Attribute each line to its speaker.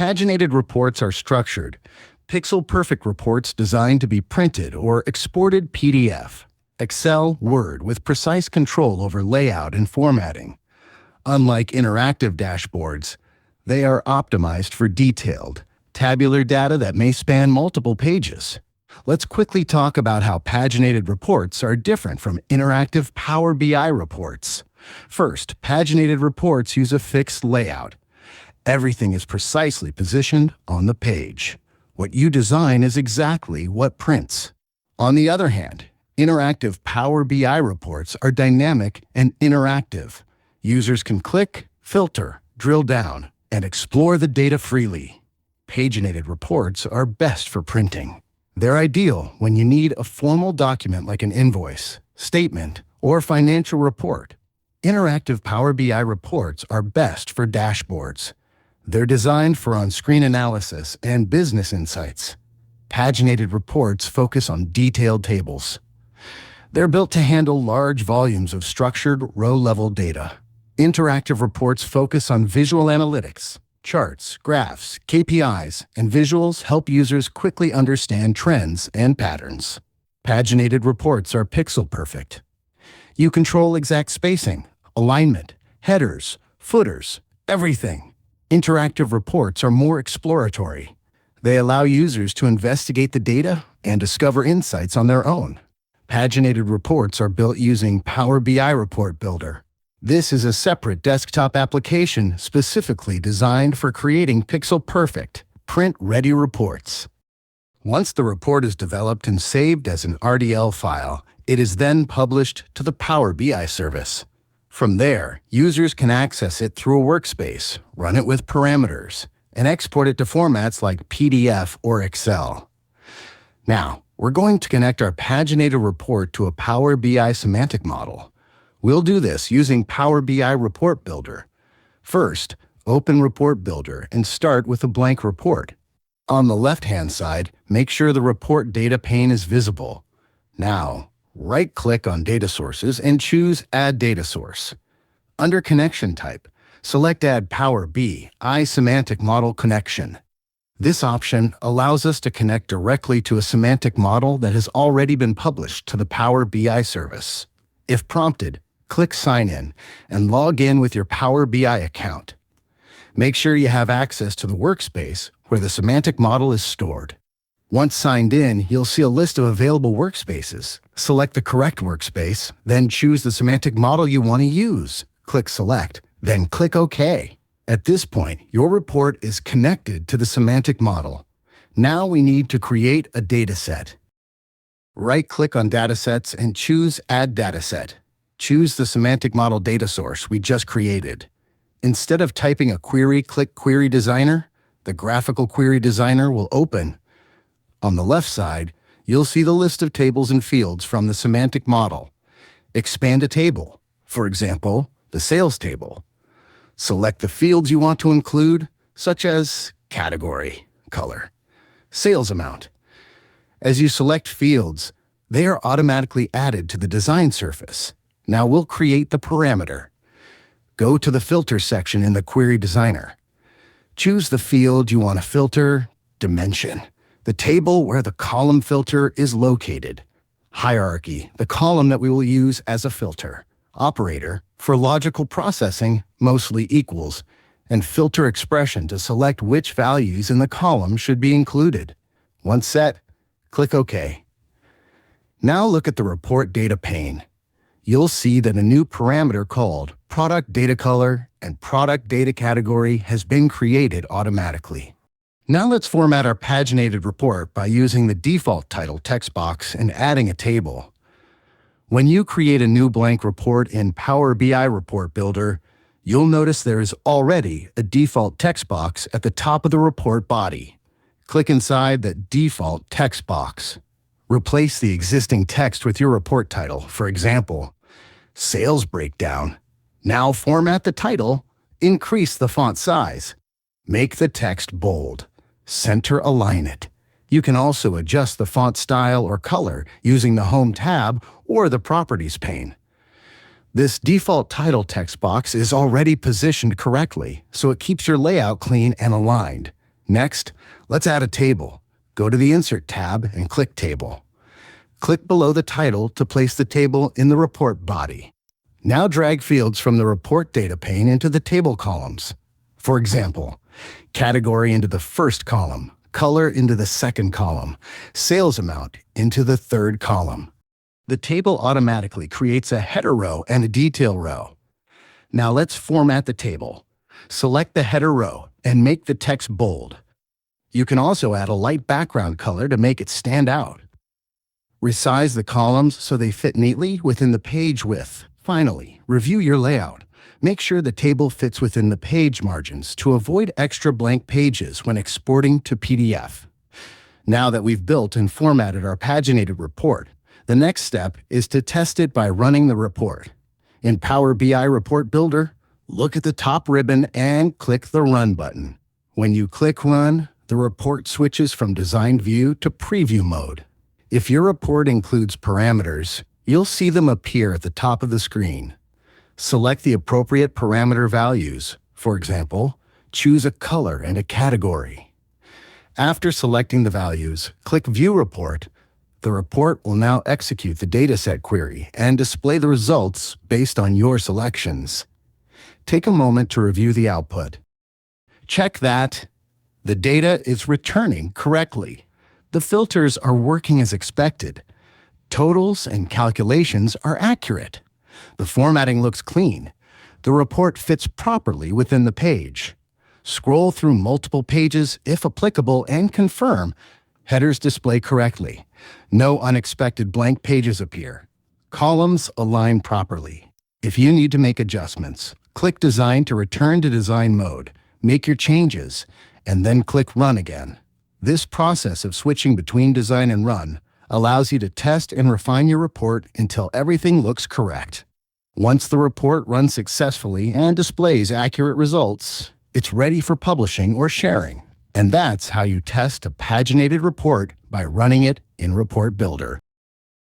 Speaker 1: Paginated reports are structured, pixel-perfect reports designed to be printed or exported PDF, Excel, Word with precise control over layout and formatting. Unlike interactive dashboards, they are optimized for detailed, tabular data that may span multiple pages. Let's quickly talk about how paginated reports are different from interactive Power BI reports. First, paginated reports use a fixed layout. Everything is precisely positioned on the page. What you design is exactly what prints. On the other hand, interactive Power BI reports are dynamic and interactive. Users can click, filter, drill down, and explore the data freely. Paginated reports are best for printing. They're ideal when you need a formal document like an invoice, statement, or financial report. Interactive Power BI reports are best for dashboards. They're designed for on-screen analysis and business insights. Paginated reports focus on detailed tables. They're built to handle large volumes of structured, row-level data. Interactive reports focus on visual analytics. Charts, graphs, KPIs, and visuals help users quickly understand trends and patterns. Paginated reports are pixel-perfect. You control exact spacing, alignment, headers, footers, everything. Interactive reports are more exploratory. They allow users to investigate the data and discover insights on their own. Paginated reports are built using Power BI Report Builder. This is a separate desktop application specifically designed for creating pixel-perfect, print-ready reports. Once the report is developed and saved as an RDL file, it is then published to the Power BI service. From there, users can access it through a workspace, run it with parameters, and export it to formats like PDF or Excel. Now, we're going to connect our paginated report to a Power BI semantic model. We'll do this using Power BI Report Builder. First, open Report Builder and start with a blank report. On the left-hand side, make sure the report data pane is visible. Now, right-click on Data Sources and choose Add Data Source. Under Connection Type, select Add Power BI Semantic Model Connection. This option allows us to connect directly to a semantic model that has already been published to the Power BI service. If prompted, click Sign In and log in with your Power BI account. Make sure you have access to the workspace where the semantic model is stored. Once signed in, you'll see a list of available workspaces. Select the correct workspace, then choose the semantic model you want to use. Click Select, then click OK. At this point, your report is connected to the semantic model. Now we need to create a dataset. Right-click on Datasets and choose Add Dataset. Choose the semantic model data source we just created. Instead of typing a query, click Query Designer. The graphical query designer will open. On the left side, you'll see the list of tables and fields from the semantic model. Expand a table, for example, the sales table. Select the fields you want to include, such as category, color, sales amount. As you select fields, they are automatically added to the design surface. Now we'll create the parameter. Go to the Filter section in the Query Designer. Choose the field you want to filter, dimension, the table where the column filter is located, hierarchy, the column that we will use as a filter, operator, for logical processing, mostly equals, and filter expression to select which values in the column should be included. Once set, click OK. Now look at the report data pane. You'll see that a new parameter called Product Data Color and Product Data Category has been created automatically. Now let's format our paginated report by using the default title text box and adding a table. When you create a new blank report in Power BI Report Builder, you'll notice there is already a default text box at the top of the report body. Click inside the default text box. Replace the existing text with your report title, for example, Sales Breakdown. Now format the title, increase the font size. Make the text bold. Center align it. You can also adjust the font style or color using the Home tab or the Properties pane. This default title text box is already positioned correctly, so it keeps your layout clean and aligned. Next, let's add a table. Go to the Insert tab and click Table. Click below the title to place the table in the report body. Now drag fields from the report data pane into the table columns. For example, category into the first column, color into the second column, sales amount into the third column. The table automatically creates a header row and a detail row. Now let's format the table. Select the header row and make the text bold. You can also add a light background color to make it stand out. Resize the columns so they fit neatly within the page width. Finally, review your layout. Make sure the table fits within the page margins to avoid extra blank pages when exporting to PDF. Now that we've built and formatted our paginated report, the next step is to test it by running the report. In Power BI Report Builder, look at the top ribbon and click the Run button. When you click Run, the report switches from Design View to Preview mode. If your report includes parameters, you'll see them appear at the top of the screen. Select the appropriate parameter values. For example, choose a color and a category. After selecting the values, click View Report. The report will now execute the dataset query and display the results based on your selections. Take a moment to review the output. Check that the data is returning correctly. The filters are working as expected. Totals and calculations are accurate. The formatting looks clean. The report fits properly within the page. Scroll through multiple pages if applicable and confirm headers display correctly. No unexpected blank pages appear. Columns align properly. If you need to make adjustments, click Design to return to design mode. Make your changes, and then click Run again. This process of switching between design and run allows you to test and refine your report until everything looks correct. Once the report runs successfully and displays accurate results, it's ready for publishing or sharing. And that's how you test a paginated report by running it in Report Builder.